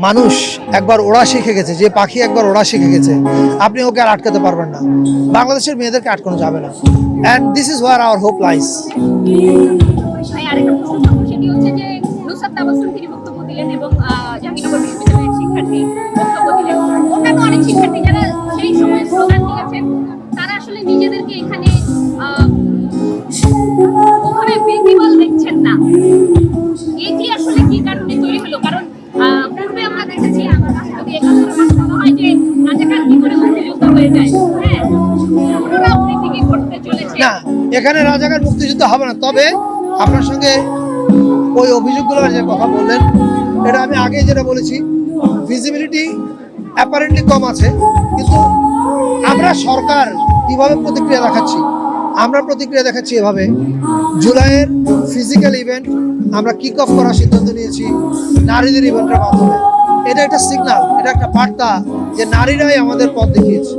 মানুষ একবার ওড়া শিখে গেছে, যে পাখি একবার ওড়া শিখে গেছে, আপনি ওকে আর আটকাতে পারবেন না। বাংলাদেশের মেয়েদেরকে আটকানো যাবে না। And this is where our hope lies. আরেকটা প্রশ্ন করবো, সেটি হচ্ছে যে নুসরাত তাবাসসুম তিনি বক্তব্য দিলেন এবং জাহাঙ্গীরনগর বিশ্ববিদ্যালয়ের শিক্ষার্থী বক্তব্য দিলেন। অন্যান্য অনেক শিক্ষার্থী যারা সেই সময় স্লোগান দিয়েছেন, তারা আসলে নিজেদেরকে এখানে ওখানে ভিজিবল দেখছেন না। এটি আসলে কি কারণে তৈরি হলো? কারণ পূর্বে আমরা দেখেছি যদি একাত্তর হয় যে রাজাকার কি করে মুক্তিযুদ্ধ হয়ে যায়, হ্যাঁ, পুনরাবৃত্তি কি করতে চলেছে না, এখানে রাজাকার মুক্তিযুদ্ধ হবে না। তবে আপনার সঙ্গে ওই অভিযোগগুলোর যে কথা বললেন, এটা আমি আগে যেটা বলেছি, ভিজিবিলিটি অ্যাপারেন্টলি কম আছে, কিন্তু আমরা সরকার কিভাবে প্রতিক্রিয়া দেখাচ্ছি, আমরা প্রতিক্রিয়া দেখাচ্ছি এভাবে। জুলাইয়ের ফিজিক্যাল ইভেন্ট আমরা কিক অফ করার সিদ্ধান্ত নিয়েছি নারীদের ইভেন্টের মাধ্যমে। এটা একটা সিগন্যাল, এটা একটা বার্তা যে নারীরাই আমাদের পথ দেখিয়েছে।